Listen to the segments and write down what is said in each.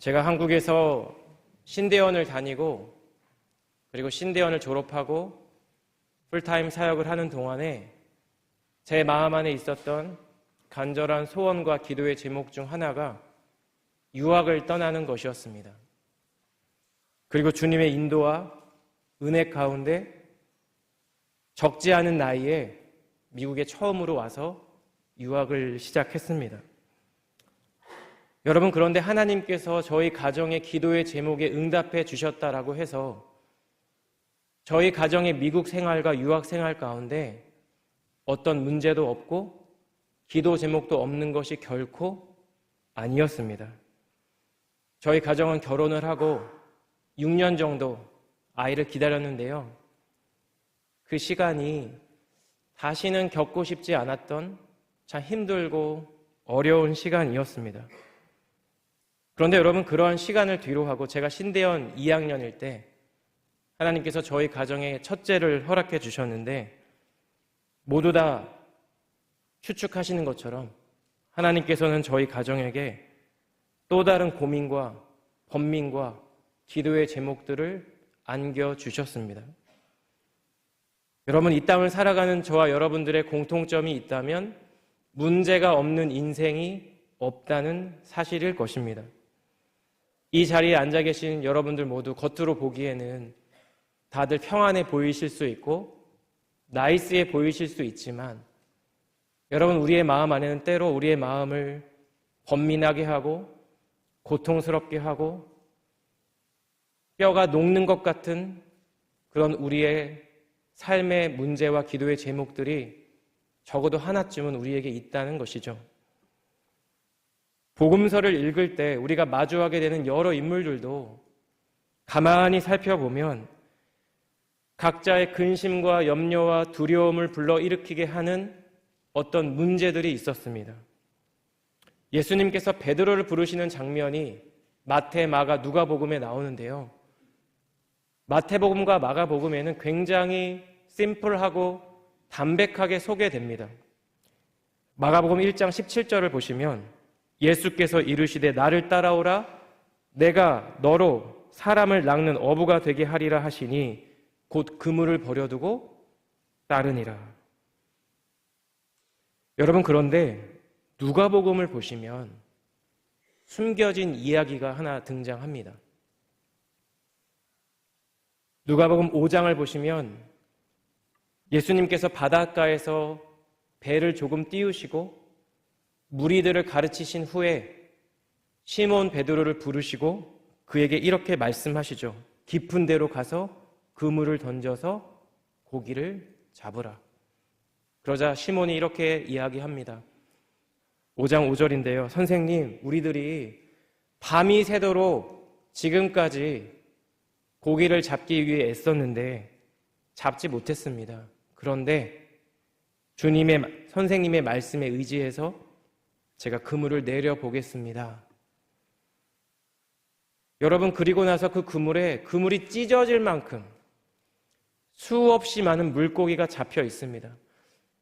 제가 한국에서 신대원을 다니고 그리고 신대원을 졸업하고 풀타임 사역을 하는 동안에 제 마음 안에 있었던 간절한 소원과 기도의 제목 중 하나가 유학을 떠나는 것이었습니다. 그리고 주님의 인도와 은혜 가운데 적지 않은 나이에 미국에 처음으로 와서 유학을 시작했습니다. 여러분, 그런데 하나님께서 저희 가정의 기도의 제목에 응답해 주셨다라고 해서 저희 가정의 미국 생활과 유학 생활 가운데 어떤 문제도 없고 기도 제목도 없는 것이 결코 아니었습니다. 저희 가정은 결혼을 하고 6년 정도 아이를 기다렸는데요. 그 시간이 다시는 겪고 싶지 않았던 참 힘들고 어려운 시간이었습니다. 그런데 여러분, 그러한 시간을 뒤로하고 제가 신대원 2학년일 때 하나님께서 저희 가정에 첫째를 허락해 주셨는데, 모두 다 추측하시는 것처럼 하나님께서는 저희 가정에게 또 다른 고민과 번민과 기도의 제목들을 안겨주셨습니다. 여러분, 이 땅을 살아가는 저와 여러분들의 공통점이 있다면 문제가 없는 인생이 없다는 사실일 것입니다. 이 자리에 앉아 계신 여러분들 모두 겉으로 보기에는 다들 평안해 보이실 수 있고 나이스해 보이실 수 있지만, 여러분, 우리의 마음 안에는 때로 우리의 마음을 번민하게 하고 고통스럽게 하고 뼈가 녹는 것 같은 그런 우리의 삶의 문제와 기도의 제목들이 적어도 하나쯤은 우리에게 있다는 것이죠. 복음서를 읽을 때 우리가 마주하게 되는 여러 인물들도 가만히 살펴보면 각자의 근심과 염려와 두려움을 불러일으키게 하는 어떤 문제들이 있었습니다. 예수님께서 베드로를 부르시는 장면이 마태, 마가, 누가복음에 나오는데요. 마태복음과 마가복음에는 굉장히 심플하고 담백하게 소개됩니다. 마가복음 1장 17절을 보시면 예수께서 이르시되 나를 따라오라, 내가 너로 사람을 낚는 어부가 되게 하리라 하시니 곧 그물을 버려두고 따르니라. 여러분, 그런데 누가복음을 보시면 숨겨진 이야기가 하나 등장합니다. 누가복음 5장을 보시면 예수님께서 바닷가에서 배를 조금 띄우시고 무리들을 가르치신 후에 시몬 베드로를 부르시고 그에게 이렇게 말씀하시죠. 깊은 데로 가서 그물을 던져서 고기를 잡으라. 그러자 시몬이 이렇게 이야기합니다. 5장 5절인데요. 선생님, 우리들이 밤이 새도록 지금까지 고기를 잡기 위해 애썼는데 잡지 못했습니다. 그런데 선생님의 말씀에 의지해서 제가 그물을 내려보겠습니다. 여러분, 그리고 나서 그 그물이 찢어질 만큼 수없이 많은 물고기가 잡혀 있습니다.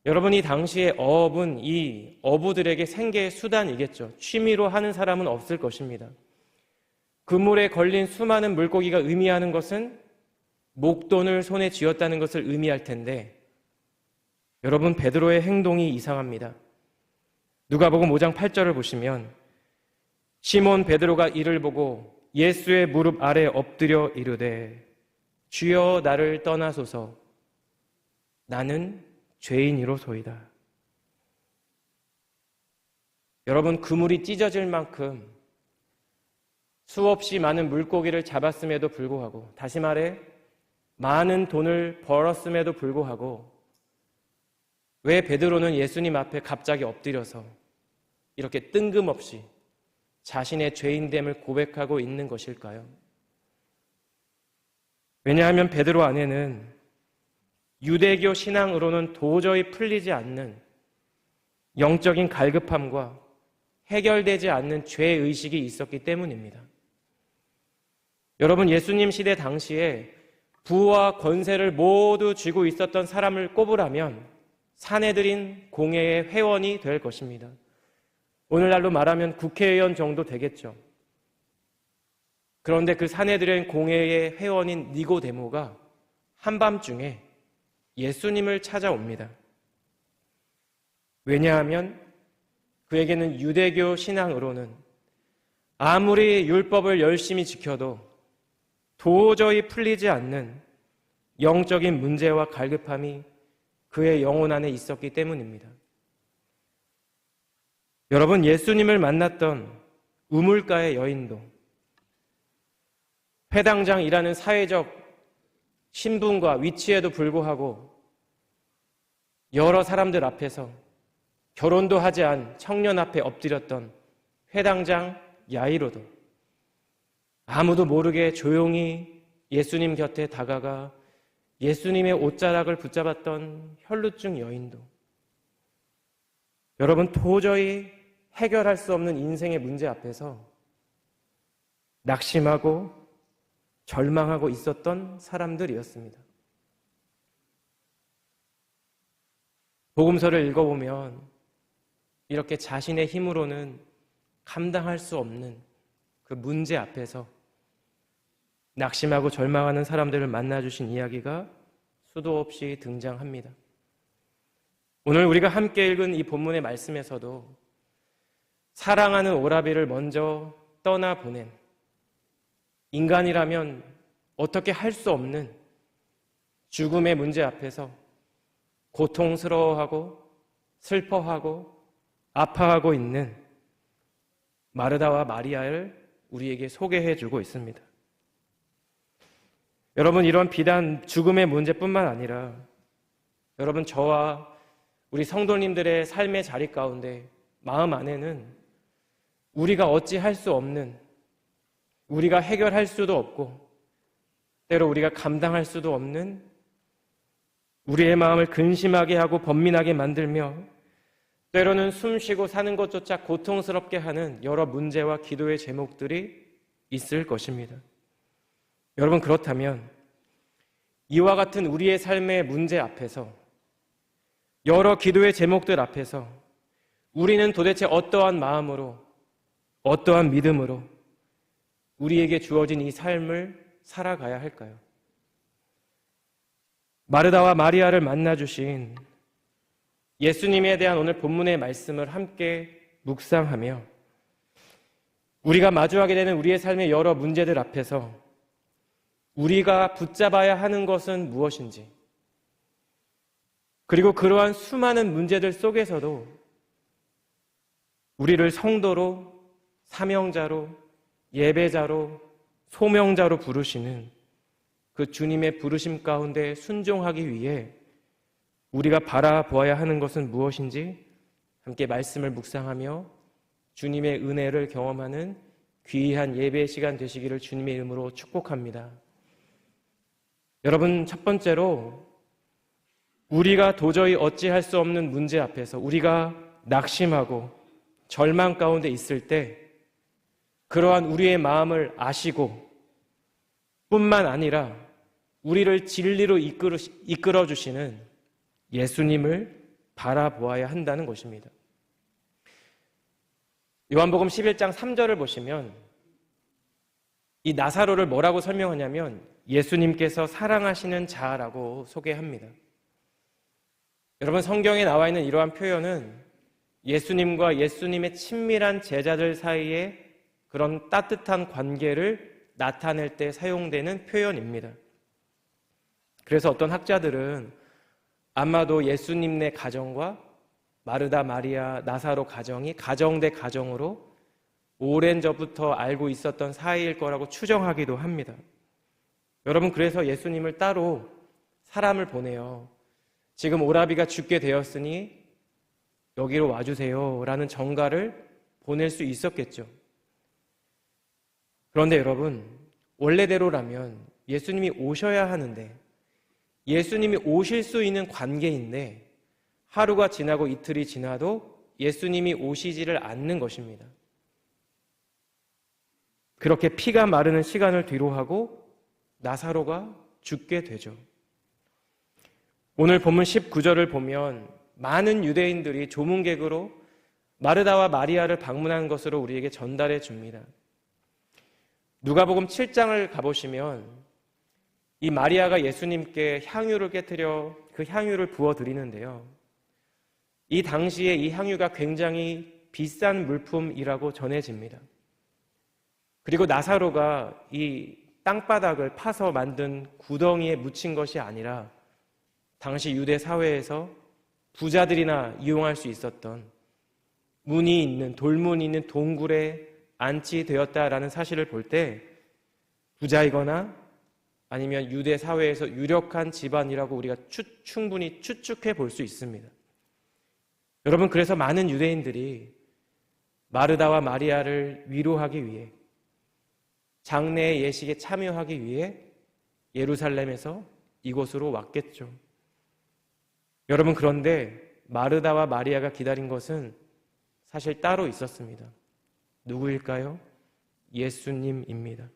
여러분, 이 당시에 어업은 이 어부들에게 생계의 수단이겠죠. 취미로 하는 사람은 없을 것입니다. 그물에 걸린 수많은 물고기가 의미하는 것은 목돈을 손에 쥐었다는 것을 의미할 텐데, 여러분, 베드로의 행동이 이상합니다. 누가복음 5장 8절을 보시면 시몬 베드로가 이를 보고 예수의 무릎 아래 엎드려 이르되 주여 나를 떠나소서, 나는 죄인이로소이다. 여러분, 그물이 찢어질 만큼 수없이 많은 물고기를 잡았음에도 불구하고, 다시 말해 많은 돈을 벌었음에도 불구하고 왜 베드로는 예수님 앞에 갑자기 엎드려서 이렇게 뜬금없이 자신의 죄인됨을 고백하고 있는 것일까요? 왜냐하면 베드로 안에는 유대교 신앙으로는 도저히 풀리지 않는 영적인 갈급함과 해결되지 않는 죄의식이 있었기 때문입니다. 여러분, 예수님 시대 당시에 부와 권세를 모두 쥐고 있었던 사람을 꼽으라면 사내들인 공회의 회원이 될 것입니다. 오늘날로 말하면 국회의원 정도 되겠죠. 그런데 그 산헤드린 공회의 회원인 니고데모가 한밤중에 예수님을 찾아옵니다. 왜냐하면 그에게는 유대교 신앙으로는 아무리 율법을 열심히 지켜도 도저히 풀리지 않는 영적인 문제와 갈급함이 그의 영혼 안에 있었기 때문입니다. 여러분, 예수님을 만났던 우물가의 여인도 회당장이라는 사회적 신분과 위치에도 불구하고 여러 사람들 앞에서 결혼도 하지 않은 청년 앞에 엎드렸던 회당장 야이로도 아무도 모르게 조용히 예수님 곁에 다가가 예수님의 옷자락을 붙잡았던 혈루증 여인도 여러분, 도저히 해결할 수 없는 인생의 문제 앞에서 낙심하고 절망하고 있었던 사람들이었습니다. 복음서를 읽어보면 이렇게 자신의 힘으로는 감당할 수 없는 그 문제 앞에서 낙심하고 절망하는 사람들을 만나주신 이야기가 수도 없이 등장합니다. 오늘 우리가 함께 읽은 이 본문의 말씀에서도 사랑하는 오라비를 먼저 떠나보낸 인간이라면 어떻게 할 수 없는 죽음의 문제 앞에서 고통스러워하고 슬퍼하고 아파하고 있는 마르다와 마리아를 우리에게 소개해주고 있습니다. 여러분, 이런 비단 죽음의 문제뿐만 아니라 여러분, 저와 우리 성도님들의 삶의 자리 가운데 마음 안에는 우리가 어찌할 수 없는, 우리가 해결할 수도 없고 때로 우리가 감당할 수도 없는 우리의 마음을 근심하게 하고 번민하게 만들며 때로는 숨쉬고 사는 것조차 고통스럽게 하는 여러 문제와 기도의 제목들이 있을 것입니다. 여러분, 그렇다면 이와 같은 우리의 삶의 문제 앞에서, 여러 기도의 제목들 앞에서 우리는 도대체 어떠한 마음으로, 어떠한 믿음으로 우리에게 주어진 이 삶을 살아가야 할까요? 마르다와 마리아를 만나주신 예수님에 대한 오늘 본문의 말씀을 함께 묵상하며 우리가 마주하게 되는 우리의 삶의 여러 문제들 앞에서 우리가 붙잡아야 하는 것은 무엇인지, 그리고 그러한 수많은 문제들 속에서도 우리를 성도로, 사명자로, 예배자로, 소명자로 부르시는 그 주님의 부르심 가운데 순종하기 위해 우리가 바라보아야 하는 것은 무엇인지 함께 말씀을 묵상하며 주님의 은혜를 경험하는 귀한 예배 시간 되시기를 주님의 이름으로 축복합니다. 여러분, 첫 번째로 우리가 도저히 어찌할 수 없는 문제 앞에서 우리가 낙심하고 절망 가운데 있을 때 그러한 우리의 마음을 아시고 뿐만 아니라 우리를 진리로 이끌어 주시는 예수님을 바라보아야 한다는 것입니다. 요한복음 11장 3절을 보시면 이 나사로를 뭐라고 설명하냐면 예수님께서 사랑하시는 자라고 소개합니다. 여러분, 성경에 나와 있는 이러한 표현은 예수님과 예수님의 친밀한 제자들 사이에 그런 따뜻한 관계를 나타낼 때 사용되는 표현입니다. 그래서 어떤 학자들은 아마도 예수님네 가정과 마르다, 마리아, 나사로 가정이 가정 대 가정으로 오랜 전부터 알고 있었던 사이일 거라고 추정하기도 합니다. 여러분, 그래서 예수님을 따로 사람을 보내요. 지금 오라비가 죽게 되었으니 여기로 와주세요 라는 전가를 보낼 수 있었겠죠. 그런데 여러분, 원래대로라면 예수님이 오셔야 하는데, 예수님이 오실 수 있는 관계인데 하루가 지나고 이틀이 지나도 예수님이 오시지를 않는 것입니다. 그렇게 피가 마르는 시간을 뒤로하고 나사로가 죽게 되죠. 오늘 본문 19절을 보면 많은 유대인들이 조문객으로 마르다와 마리아를 방문한 것으로 우리에게 전달해 줍니다. 누가복음 7장을 가보시면 이 마리아가 예수님께 향유를 깨뜨려 그 향유를 부어드리는데요. 이 당시에 이 향유가 굉장히 비싼 물품이라고 전해집니다. 그리고 나사로가 이 땅바닥을 파서 만든 구덩이에 묻힌 것이 아니라 당시 유대 사회에서 부자들이나 이용할 수 있었던 문이 있는, 돌문이 있는 동굴에 안치되었다라는 사실을 볼 때 부자이거나 아니면 유대 사회에서 유력한 집안이라고 우리가 충분히 추측해 볼 수 있습니다. 여러분, 그래서 많은 유대인들이 마르다와 마리아를 위로하기 위해, 장례의 예식에 참여하기 위해 예루살렘에서 이곳으로 왔겠죠. 여러분, 그런데 마르다와 마리아가 기다린 것은 사실 따로 있었습니다. 누구일까요? 예수님입니다.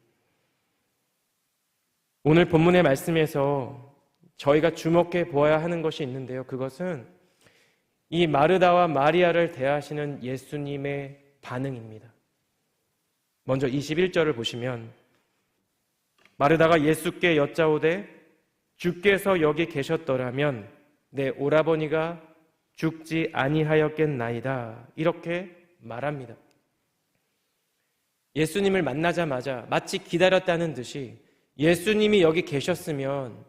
오늘 본문의 말씀에서 저희가 주목해 보아야 하는 것이 있는데요. 그것은 이 마르다와 마리아를 대하시는 예수님의 반응입니다. 먼저 21절을 보시면 마르다가 예수께 여짜오되 주께서 여기 계셨더라면 내 오라버니가 죽지 아니하였겠나이다. 이렇게 말합니다. 예수님을 만나자마자 마치 기다렸다는 듯이 예수님이 여기 계셨으면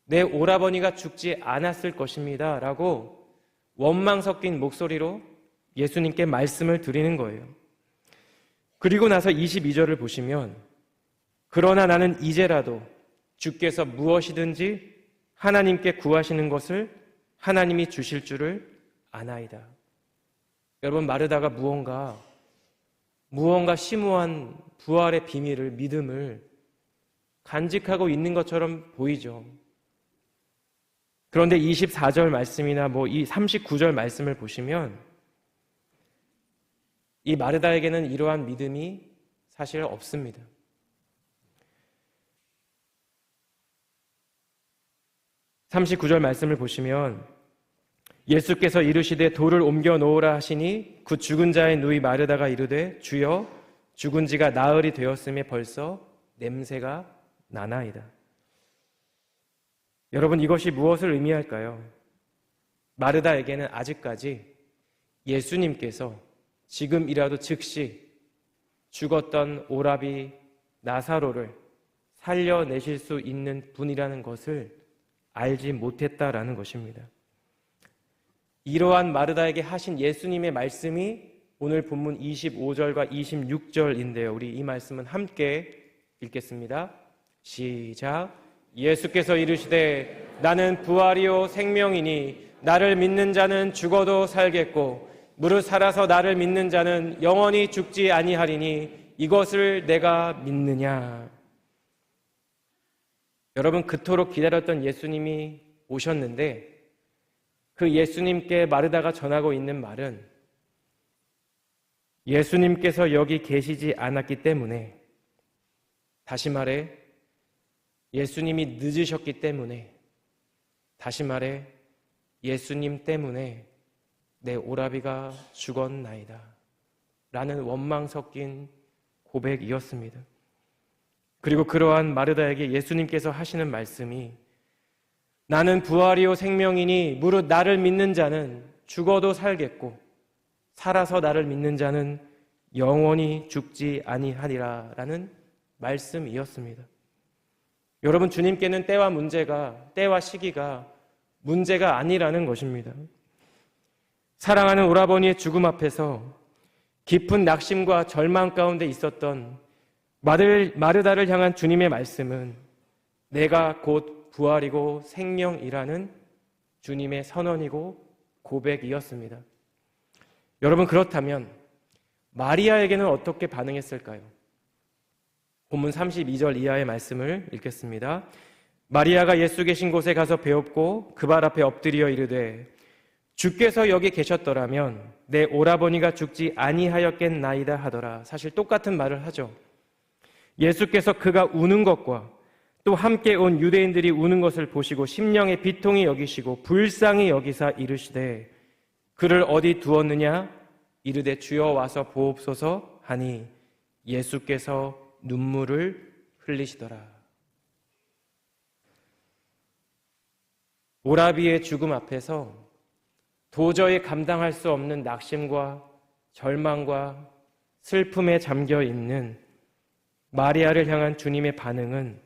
내 오라버니가 죽지 않았을 것입니다 라고 원망 섞인 목소리로 예수님께 말씀을 드리는 거예요. 그리고 나서 22절을 보시면 그러나 나는 이제라도 주께서 무엇이든지 하나님께 구하시는 것을 하나님이 주실 줄을 아나이다. 여러분, 마르다가 무언가 심오한 부활의 비밀을, 믿음을 간직하고 있는 것처럼 보이죠. 그런데 24절 말씀이나 이 39절 말씀을 보시면 이 마르다에게는 이러한 믿음이 사실 없습니다. 39절 말씀을 보시면 예수께서 이르시되 돌을 옮겨 놓으라 하시니 그 죽은 자의 누이 마르다가 이르되 주여 죽은 지가 나흘이 되었음에 벌써 냄새가 나나이다. 여러분, 이것이 무엇을 의미할까요? 마르다에게는 아직까지 예수님께서 지금이라도 즉시 죽었던 오라비 나사로를 살려내실 수 있는 분이라는 것을 알지 못했다라는 것입니다. 이러한 마르다에게 하신 예수님의 말씀이 오늘 본문 25절과 26절인데요. 우리 이 말씀은 함께 읽겠습니다. 시작. 예수께서 이르시되 나는 부활이요 생명이니 나를 믿는 자는 죽어도 살겠고 무릇 살아서 나를 믿는 자는 영원히 죽지 아니하리니 이것을 내가 믿느냐. 여러분, 그토록 기다렸던 예수님이 오셨는데 그 예수님께 마르다가 전하고 있는 말은 예수님께서 여기 계시지 않았기 때문에, 다시 말해 예수님이 늦으셨기 때문에, 다시 말해 예수님 때문에 내 오라비가 죽었나이다 라는 원망 섞인 고백이었습니다. 그리고 그러한 마르다에게 예수님께서 하시는 말씀이 나는 부활이요 생명이니 무릇 나를 믿는 자는 죽어도 살겠고 살아서 나를 믿는 자는 영원히 죽지 아니하리라 라는 말씀이었습니다. 여러분, 주님께는 때와 시기가 문제가 아니라는 것입니다. 사랑하는 오라버니의 죽음 앞에서 깊은 낙심과 절망 가운데 있었던 마르다를 향한 주님의 말씀은 내가 곧 부활이고 생명이라는 주님의 선언이고 고백이었습니다. 여러분, 그렇다면 마리아에게는 어떻게 반응했을까요? 본문 32절 이하의 말씀을 읽겠습니다. 마리아가 예수 계신 곳에 가서 배웠고 그 발 앞에 엎드려 이르되 주께서 여기 계셨더라면 내 오라버니가 죽지 아니하였겠나이다 하더라. 사실 똑같은 말을 하죠. 예수께서 그가 우는 것과 또 함께 온 유대인들이 우는 것을 보시고 심령의 비통이 여기시고 불쌍히 여기사 이르시되 그를 어디 두었느냐? 이르되 주여 와서 보옵소서 하니 예수께서 눈물을 흘리시더라. 오라비의 죽음 앞에서 도저히 감당할 수 없는 낙심과 절망과 슬픔에 잠겨 있는 마리아를 향한 주님의 반응은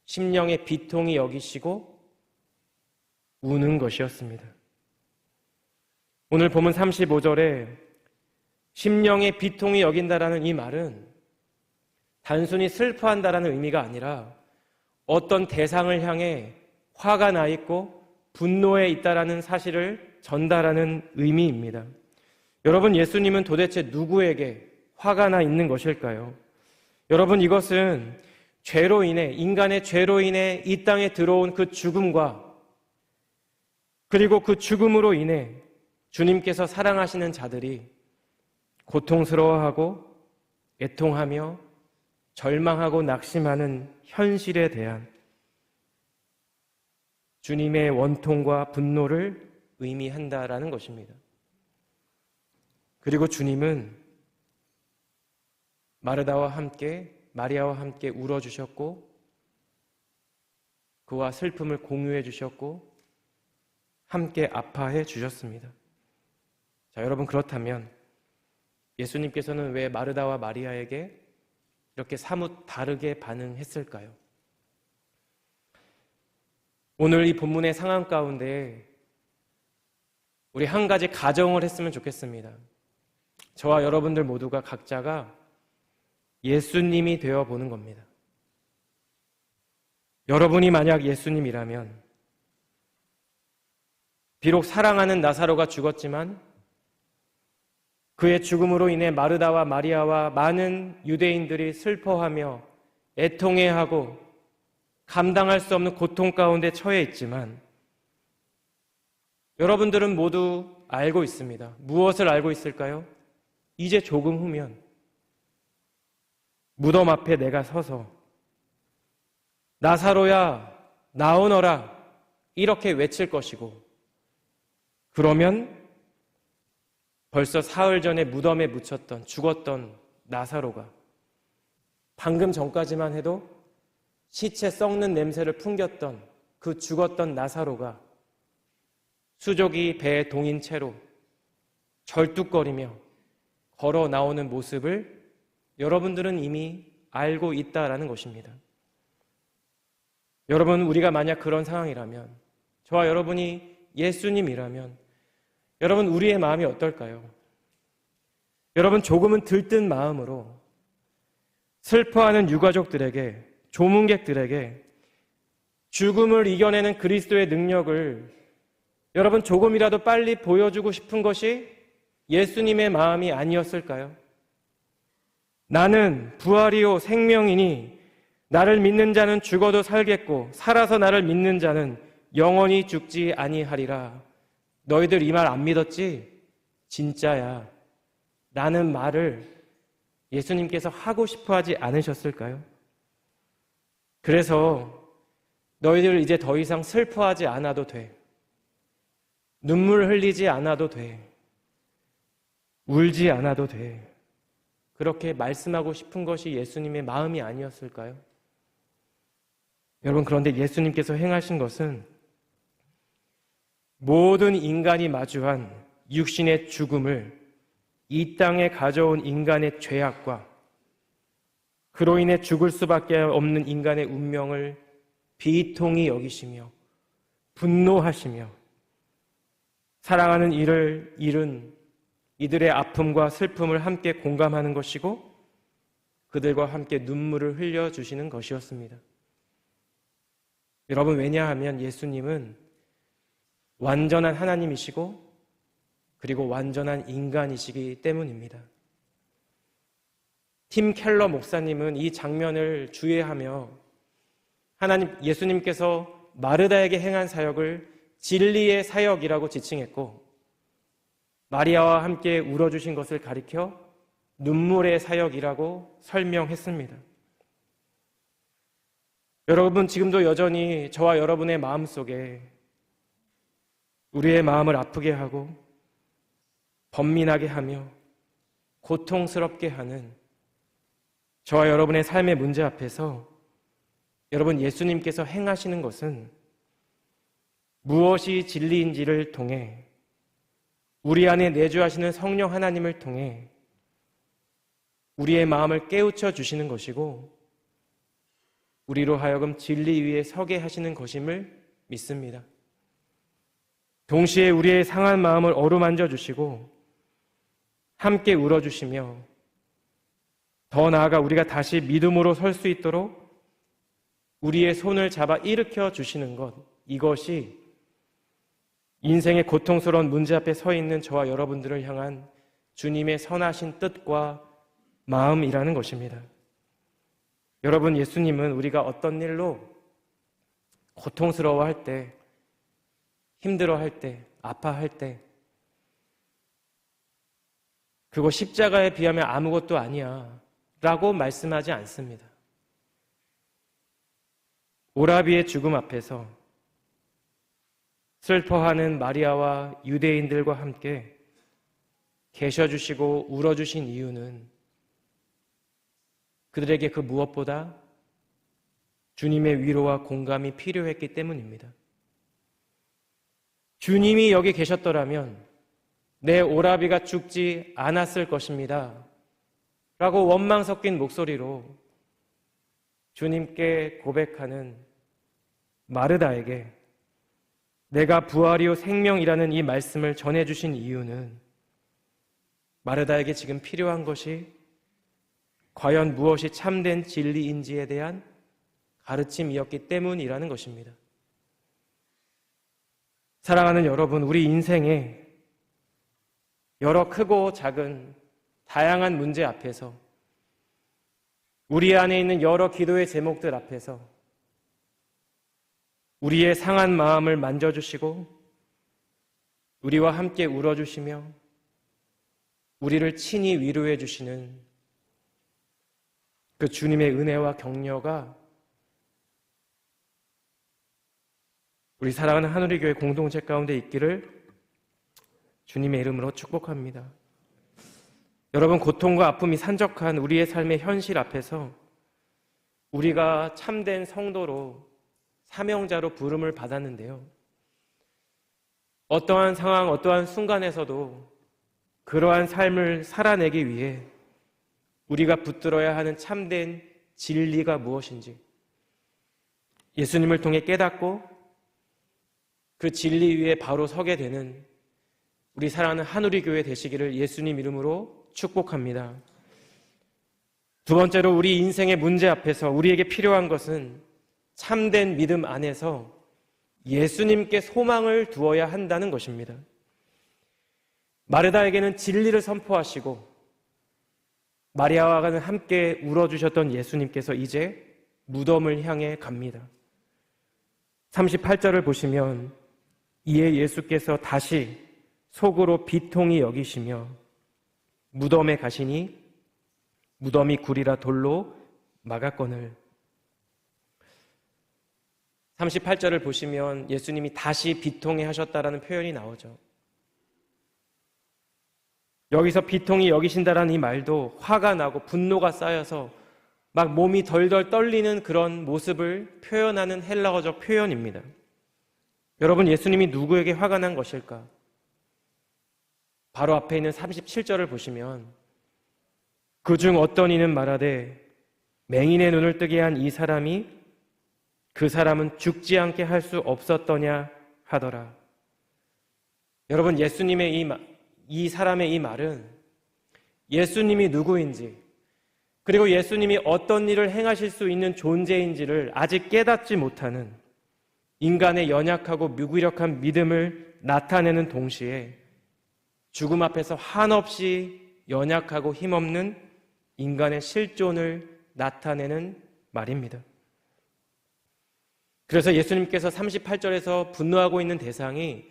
심령의 비통이 여기시고 우는 것이었습니다. 오늘 본문 35절에 심령의 비통이 여긴다라는 이 말은 단순히 슬퍼한다라는 의미가 아니라 어떤 대상을 향해 화가 나 있고 분노에 있다라는 사실을 전달하는 의미입니다. 여러분, 예수님은 도대체 누구에게 화가 나 있는 것일까요? 여러분, 이것은 죄로 인해, 인간의 죄로 인해 이 땅에 들어온 그 죽음과 그리고 그 죽음으로 인해 주님께서 사랑하시는 자들이 고통스러워하고 애통하며 절망하고 낙심하는 현실에 대한 주님의 원통과 분노를 의미한다라는 것입니다. 그리고 주님은 마르다와 함께, 마리아와 함께 울어주셨고 그와 슬픔을 공유해 주셨고 함께 아파해 주셨습니다. 자, 여러분, 그렇다면 예수님께서는 왜 마르다와 마리아에게 이렇게 사뭇 다르게 반응했을까요? 오늘 이 본문의 상황 가운데 우리 한 가지 가정을 했으면 좋겠습니다. 저와 여러분들 모두가 각자가 예수님이 되어 보는 겁니다. 여러분이 만약 예수님이라면 비록 사랑하는 나사로가 죽었지만 그의 죽음으로 인해 마르다와 마리아와 많은 유대인들이 슬퍼하며 애통해하고 감당할 수 없는 고통 가운데 처해 있지만 여러분들은 모두 알고 있습니다. 무엇을 알고 있을까요? 이제 조금 후면 무덤 앞에 내가 서서 나사로야 나오너라 이렇게 외칠 것이고, 그러면 벌써 사흘 전에 무덤에 묻혔던 죽었던 나사로가 방금 전까지만 해도 시체 썩는 냄새를 풍겼던 그 죽었던 나사로가 수족이 배에 동인 채로 절뚝거리며 걸어 나오는 모습을 여러분들은 이미 알고 있다라는 것입니다. 여러분, 우리가 만약 그런 상황이라면, 저와 여러분이 예수님이라면 여러분, 우리의 마음이 어떨까요? 여러분, 조금은 들뜬 마음으로 슬퍼하는 유가족들에게, 조문객들에게 죽음을 이겨내는 그리스도의 능력을 여러분 조금이라도 빨리 보여주고 싶은 것이 예수님의 마음이 아니었을까요? 나는 부활이요 생명이니 나를 믿는 자는 죽어도 살겠고 살아서 나를 믿는 자는 영원히 죽지 아니하리라. 너희들 이 말 안 믿었지? 진짜야. 라는 말을 예수님께서 하고 싶어 하지 않으셨을까요? 그래서 너희들 이제 더 이상 슬퍼하지 않아도 돼. 눈물 흘리지 않아도 돼. 울지 않아도 돼. 그렇게 말씀하고 싶은 것이 예수님의 마음이 아니었을까요? 여러분, 그런데 예수님께서 행하신 것은 모든 인간이 마주한 육신의 죽음을 이 땅에 가져온 인간의 죄악과 그로 인해 죽을 수밖에 없는 인간의 운명을 비통히 여기시며 분노하시며 사랑하는 이를 잃은 이들의 아픔과 슬픔을 함께 공감하는 것이고 그들과 함께 눈물을 흘려주시는 것이었습니다. 여러분, 왜냐하면 예수님은 완전한 하나님이시고 그리고 완전한 인간이시기 때문입니다. 팀 켈러 목사님은 이 장면을 주의하며 예수님께서 마르다에게 행한 사역을 진리의 사역이라고 지칭했고 마리아와 함께 울어주신 것을 가리켜 눈물의 사역이라고 설명했습니다. 여러분, 지금도 여전히 저와 여러분의 마음속에 우리의 마음을 아프게 하고 번민하게 하며 고통스럽게 하는 저와 여러분의 삶의 문제 앞에서 여러분 예수님께서 행하시는 것은 무엇이 진리인지를 통해 우리 안에 내주하시는 성령 하나님을 통해 우리의 마음을 깨우쳐 주시는 것이고 우리로 하여금 진리 위에 서게 하시는 것임을 믿습니다. 동시에 우리의 상한 마음을 어루만져 주시고 함께 울어주시며 더 나아가 우리가 다시 믿음으로 설 수 있도록 우리의 손을 잡아 일으켜 주시는 것, 이것이 인생의 고통스러운 문제 앞에 서 있는 저와 여러분들을 향한 주님의 선하신 뜻과 마음이라는 것입니다. 여러분, 예수님은 우리가 어떤 일로 고통스러워할 때, 힘들어할 때, 아파할 때 그거 십자가에 비하면 아무것도 아니야 라고 말씀하지 않습니다. 오라비의 죽음 앞에서 슬퍼하는 마리아와 유대인들과 함께 계셔주시고 울어주신 이유는 그들에게 그 무엇보다 주님의 위로와 공감이 필요했기 때문입니다. 주님이 여기 계셨더라면 내 오라비가 죽지 않았을 것입니다 라고 원망 섞인 목소리로 주님께 고백하는 마르다에게 내가 부활이요 생명이라는 이 말씀을 전해주신 이유는 마르다에게 지금 필요한 것이 과연 무엇이 참된 진리인지에 대한 가르침이었기 때문이라는 것입니다. 사랑하는 여러분, 우리 인생에 여러 크고 작은 다양한 문제 앞에서 우리 안에 있는 여러 기도의 제목들 앞에서 우리의 상한 마음을 만져주시고 우리와 함께 울어주시며 우리를 친히 위로해 주시는 그 주님의 은혜와 격려가 우리 사랑하는 하누리 교회 공동체 가운데 있기를 주님의 이름으로 축복합니다. 여러분, 고통과 아픔이 산적한 우리의 삶의 현실 앞에서 우리가 참된 성도로 사명자로 부름을 받았는데요. 어떠한 상황, 어떠한 순간에서도 그러한 삶을 살아내기 위해 우리가 붙들어야 하는 참된 진리가 무엇인지 예수님을 통해 깨닫고 그 진리 위에 바로 서게 되는 우리 사랑하는 하누리 교회 되시기를 예수님 이름으로 축복합니다. 두 번째로, 우리 인생의 문제 앞에서 우리에게 필요한 것은 참된 믿음 안에서 예수님께 소망을 두어야 한다는 것입니다. 마르다에게는 진리를 선포하시고 마리아와는 함께 울어주셨던 예수님께서 이제 무덤을 향해 갑니다. 38절을 보시면 이에 예수께서 다시 속으로 비통히 여기시며 무덤에 가시니 무덤이 굴이라 돌로 막았거늘. 38절을 보시면 예수님이 다시 비통해 하셨다라는 표현이 나오죠. 여기서 비통히 여기신다라는 이 말도 화가 나고 분노가 쌓여서 막 몸이 덜덜 떨리는 그런 모습을 표현하는 헬라어적 표현입니다. 여러분, 예수님이 누구에게 화가 난 것일까? 바로 앞에 있는 37절을 보시면 그중 어떤 이는 말하되 맹인의 눈을 뜨게 한 이 사람이 그 사람은 죽지 않게 할 수 없었더냐 하더라. 여러분, 예수님의 이 사람의 이 말은 예수님이 누구인지 그리고 예수님이 어떤 일을 행하실 수 있는 존재인지를 아직 깨닫지 못하는 인간의 연약하고 무기력한 믿음을 나타내는 동시에 죽음 앞에서 한없이 연약하고 힘없는 인간의 실존을 나타내는 말입니다. 그래서 예수님께서 38절에서 분노하고 있는 대상이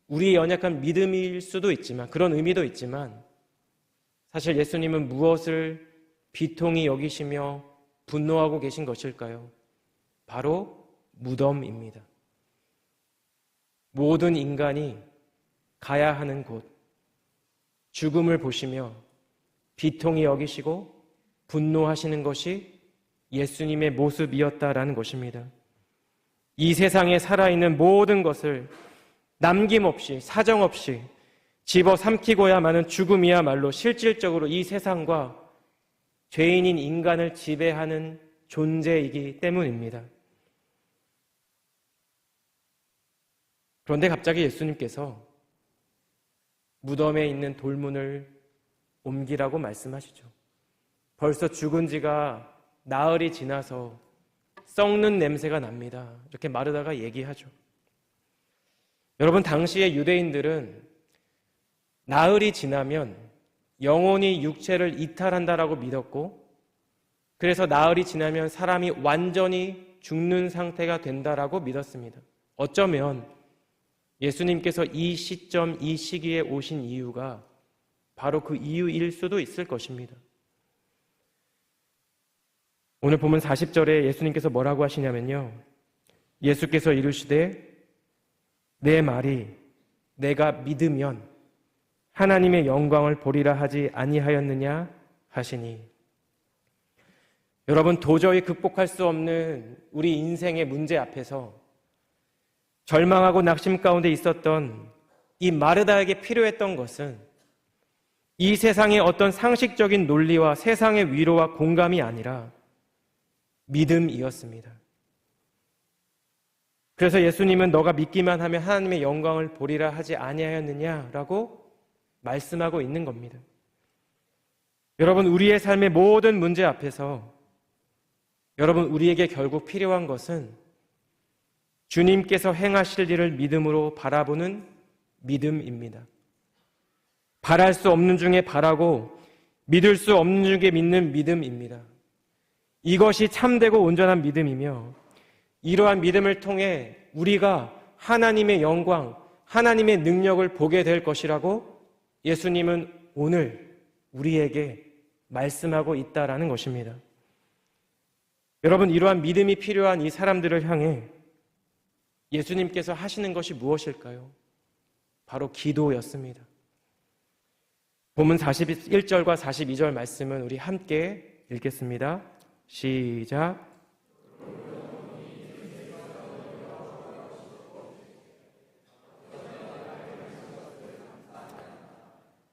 우리의 연약한 믿음일 수도 있지만, 그런 의미도 있지만, 사실 예수님은 무엇을 비통히 여기시며 분노하고 계신 것일까요? 바로 무덤입니다. 모든 인간이 가야 하는 곳, 죽음을 보시며 비통히 여기시고 분노하시는 것이 예수님의 모습이었다라는 것입니다. 이 세상에 살아있는 모든 것을 남김없이 사정없이 집어삼키고야마는 죽음이야말로 실질적으로 이 세상과 죄인인 인간을 지배하는 존재이기 때문입니다. 그런데 갑자기 예수님께서 무덤에 있는 돌문을 옮기라고 말씀하시죠. 벌써 죽은 지가 나흘이 지나서 썩는 냄새가 납니다. 이렇게 마르다가 얘기하죠. 여러분, 당시의 유대인들은 나흘이 지나면 영혼이 육체를 이탈한다라고 믿었고, 그래서 나흘이 지나면 사람이 완전히 죽는 상태가 된다라고 믿었습니다. 어쩌면 예수님께서 이 시점, 이 시기에 오신 이유가 바로 그 이유일 수도 있을 것입니다. 오늘 보면 40절에 예수님께서 뭐라고 하시냐면요, 예수께서 이르시되 내 말이 내가 믿으면 하나님의 영광을 보리라 하지 아니하였느냐 하시니. 여러분, 도저히 극복할 수 없는 우리 인생의 문제 앞에서 절망하고 낙심 가운데 있었던 이 마르다에게 필요했던 것은 이 세상의 어떤 상식적인 논리와 세상의 위로와 공감이 아니라 믿음이었습니다. 그래서 예수님은 너가 믿기만 하면 하나님의 영광을 보리라 하지 아니하였느냐라고 말씀하고 있는 겁니다. 여러분, 우리의 삶의 모든 문제 앞에서 여러분, 우리에게 결국 필요한 것은 주님께서 행하실 일을 믿음으로 바라보는 믿음입니다. 바랄 수 없는 중에 바라고 믿을 수 없는 중에 믿는 믿음입니다. 이것이 참되고 온전한 믿음이며, 이러한 믿음을 통해 우리가 하나님의 영광, 하나님의 능력을 보게 될 것이라고 예수님은 오늘 우리에게 말씀하고 있다라는 것입니다. 여러분, 이러한 믿음이 필요한 이 사람들을 향해 예수님께서 하시는 것이 무엇일까요? 바로 기도였습니다. 본문 41절과 42절 말씀은 우리 함께 읽겠습니다. 시작.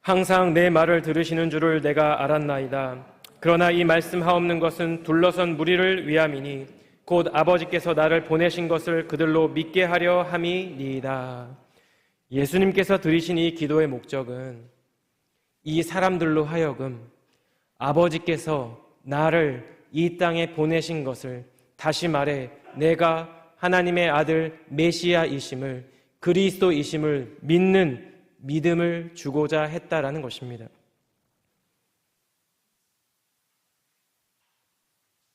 항상 내 말을 들으시는 줄을 내가 알았나이다. 그러나 이 말씀하옵는 것은 둘러선 무리를 위함이니 곧 아버지께서 나를 보내신 것을 그들로 믿게 하려 함이니이다. 예수님께서 드리신 이 기도의 목적은 이 사람들로 하여금 아버지께서 나를 이 땅에 보내신 것을, 다시 말해 내가 하나님의 아들 메시아이심을, 그리스도이심을 믿는 믿음을 주고자 했다라는 것입니다.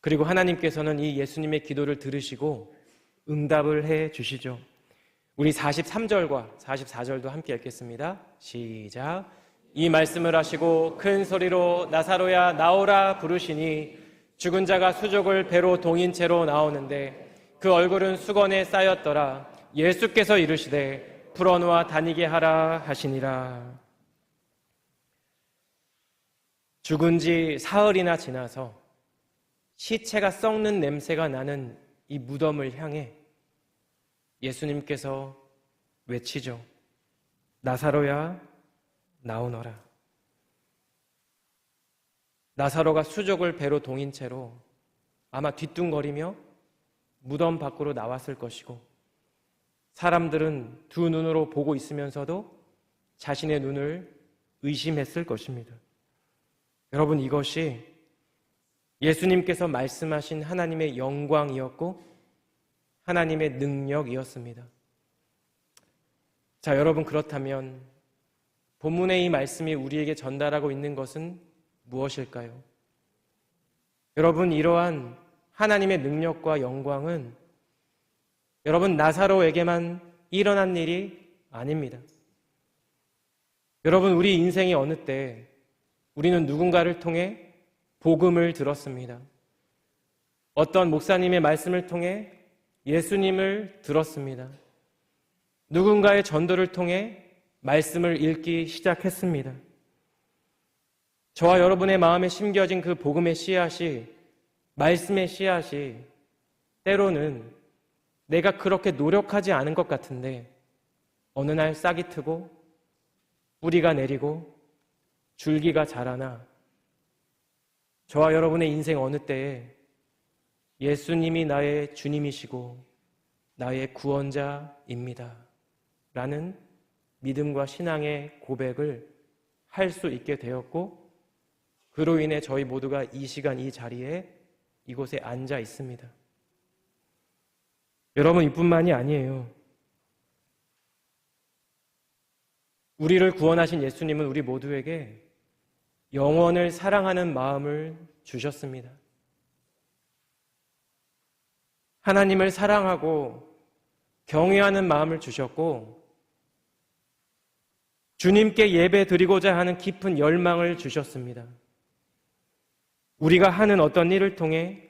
그리고 하나님께서는 이 예수님의 기도를 들으시고 응답을 해 주시죠. 우리 43절과 44절도 함께 읽겠습니다. 시작. 이 말씀을 하시고 큰 소리로 나사로야 나오라 부르시니 죽은 자가 수족을 배로 동인 채로 나오는데 그 얼굴은 수건에 쌓였더라. 예수께서 이르시되 풀어놓아 다니게 하라 하시니라. 죽은 지 사흘이나 지나서 시체가 썩는 냄새가 나는 이 무덤을 향해 예수님께서 외치죠. 나사로야 나오너라. 나사로가 수족을 배로 동인 채로 아마 뒤뚱거리며 무덤 밖으로 나왔을 것이고, 사람들은 두 눈으로 보고 있으면서도 자신의 눈을 의심했을 것입니다. 여러분, 이것이 예수님께서 말씀하신 하나님의 영광이었고 하나님의 능력이었습니다. 자, 여러분, 그렇다면 본문의 이 말씀이 우리에게 전달하고 있는 것은 무엇일까요? 여러분, 이러한 하나님의 능력과 영광은 여러분 나사로에게만 일어난 일이 아닙니다. 여러분, 우리 인생의 어느 때 우리는 누군가를 통해 복음을 들었습니다. 어떤 목사님의 말씀을 통해 예수님을 들었습니다. 누군가의 전도를 통해 말씀을 읽기 시작했습니다. 저와 여러분의 마음에 심겨진 그 복음의 씨앗이, 말씀의 씨앗이 때로는 내가 그렇게 노력하지 않은 것 같은데 어느 날 싹이 트고 뿌리가 내리고 줄기가 자라나 저와 여러분의 인생 어느 때에 예수님이 나의 주님이시고 나의 구원자입니다 라는 믿음과 신앙의 고백을 할 수 있게 되었고, 그로 인해 저희 모두가 이 시간 이 자리에 이곳에 앉아 있습니다. 여러분, 이뿐만이 아니에요. 우리를 구원하신 예수님은 우리 모두에게 영원을 사랑하는 마음을 주셨습니다. 하나님을 사랑하고 경외하는 마음을 주셨고, 주님께 예배 드리고자 하는 깊은 열망을 주셨습니다. 우리가 하는 어떤 일을 통해,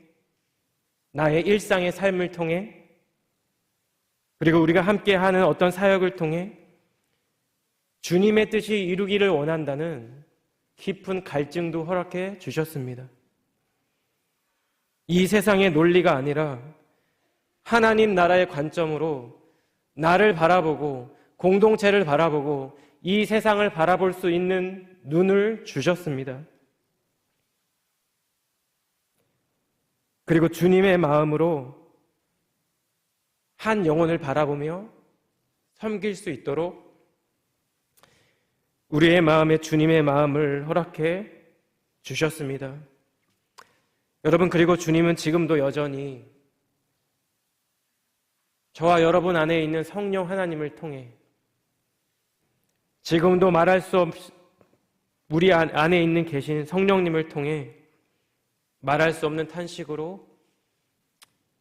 나의 일상의 삶을 통해, 그리고 우리가 함께 하는 어떤 사역을 통해 주님의 뜻이 이루기를 원한다는 깊은 갈증도 허락해 주셨습니다. 이 세상의 논리가 아니라 하나님 나라의 관점으로 나를 바라보고 공동체를 바라보고 이 세상을 바라볼 수 있는 눈을 주셨습니다. 그리고 주님의 마음으로 한 영혼을 바라보며 섬길 수 있도록 우리의 마음에 주님의 마음을 허락해 주셨습니다. 여러분, 그리고 주님은 지금도 여전히 저와 여러분 안에 있는 성령 하나님을 통해 지금도 말할 수 우리 안에 있는 계신 성령님을 통해 말할 수 없는 탄식으로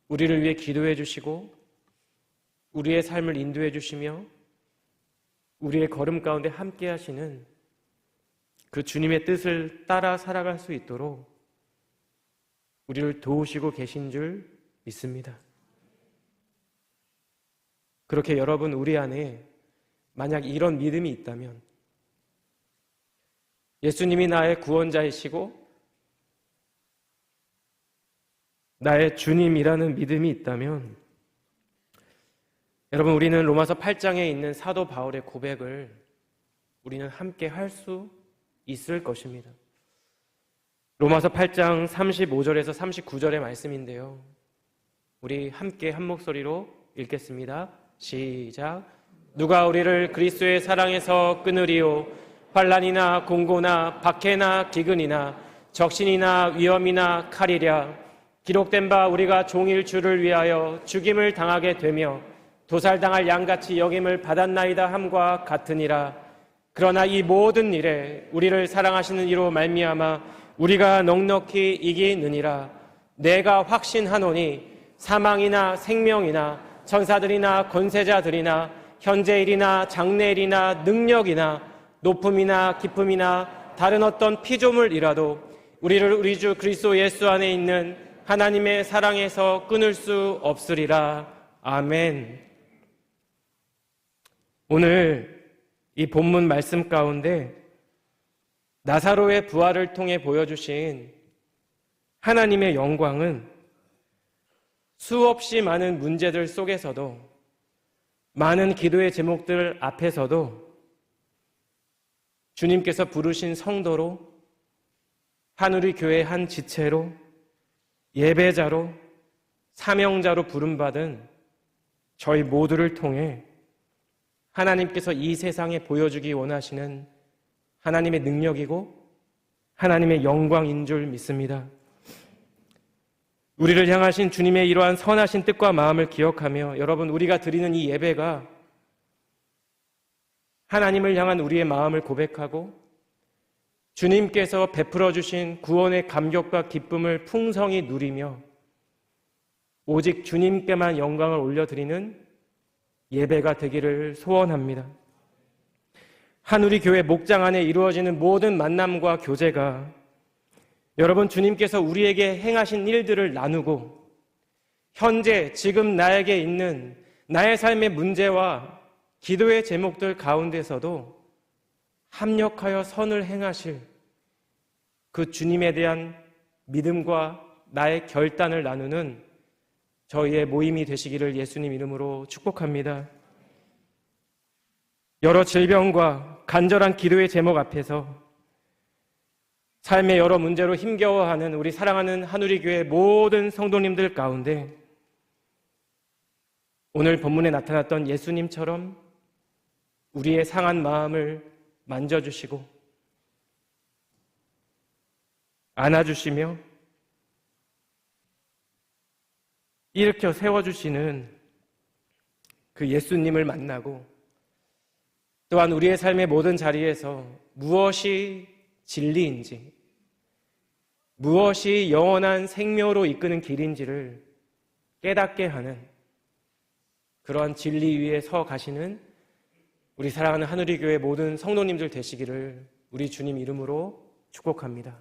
우리를 위해 기도해 주시고 우리의 삶을 인도해 주시며 우리의 걸음 가운데 함께 하시는 그 주님의 뜻을 따라 살아갈 수 있도록 우리를 도우시고 계신 줄 믿습니다. 그렇게 여러분, 우리 안에 만약 이런 믿음이 있다면, 예수님이 나의 구원자이시고 나의 주님이라는 믿음이 있다면, 여러분, 우리는 로마서 8장에 있는 사도 바울의 고백을 우리는 함께 할 수 있을 것입니다. 로마서 8장 35절에서 39절의 말씀인데요, 우리 함께 한 목소리로 읽겠습니다. 시작. 누가 우리를 그리스도의 사랑에서 끊으리요? 환난이나 공고나 박해나 기근이나 적신이나 위험이나 칼이랴. 기록된 바 우리가 종일 주를 위하여 죽임을 당하게 되며 도살당할 양같이 여김을 받았나이다 함과 같으니라. 그러나 이 모든 일에 우리를 사랑하시는 이로 말미암아 우리가 넉넉히 이기느니라. 내가 확신하노니 사망이나 생명이나 천사들이나 권세자들이나 현재일이나 장래일이나 능력이나 높음이나 깊음이나 다른 어떤 피조물이라도 우리를 우리 주 그리스도 예수 안에 있는 하나님의 사랑에서 끊을 수 없으리라. 아멘. 오늘 이 본문 말씀 가운데 나사로의 부활을 통해 보여주신 하나님의 영광은 수없이 많은 문제들 속에서도, 많은 기도의 제목들 앞에서도 주님께서 부르신 성도로, 하누리 교회의 한 지체로, 예배자로, 사명자로 부름받은 저희 모두를 통해 하나님께서 이 세상에 보여주기 원하시는 하나님의 능력이고 하나님의 영광인 줄 믿습니다. 우리를 향하신 주님의 이러한 선하신 뜻과 마음을 기억하며, 여러분, 우리가 드리는 이 예배가 하나님을 향한 우리의 마음을 고백하고 주님께서 베풀어 주신 구원의 감격과 기쁨을 풍성히 누리며 오직 주님께만 영광을 올려드리는 예배가 되기를 소원합니다. 하누리 교회 목장 안에 이루어지는 모든 만남과 교제가 여러분, 주님께서 우리에게 행하신 일들을 나누고 현재 지금 나에게 있는 나의 삶의 문제와 기도의 제목들 가운데서도 합력하여 선을 행하실 그 주님에 대한 믿음과 나의 결단을 나누는 저희의 모임이 되시기를 예수님 이름으로 축복합니다. 여러 질병과 간절한 기도의 제목 앞에서 삶의 여러 문제로 힘겨워하는 우리 사랑하는 한우리교회 모든 성도님들 가운데 오늘 본문에 나타났던 예수님처럼 우리의 상한 마음을 만져주시고 안아주시며 일으켜 세워주시는 그 예수님을 만나고 또한 우리의 삶의 모든 자리에서 무엇이 진리인지, 무엇이 영원한 생명으로 이끄는 길인지를 깨닫게 하는 그러한 진리 위에 서 가시는 우리 사랑하는 한우리교회 모든 성도님들 되시기를 우리 주님 이름으로 축복합니다.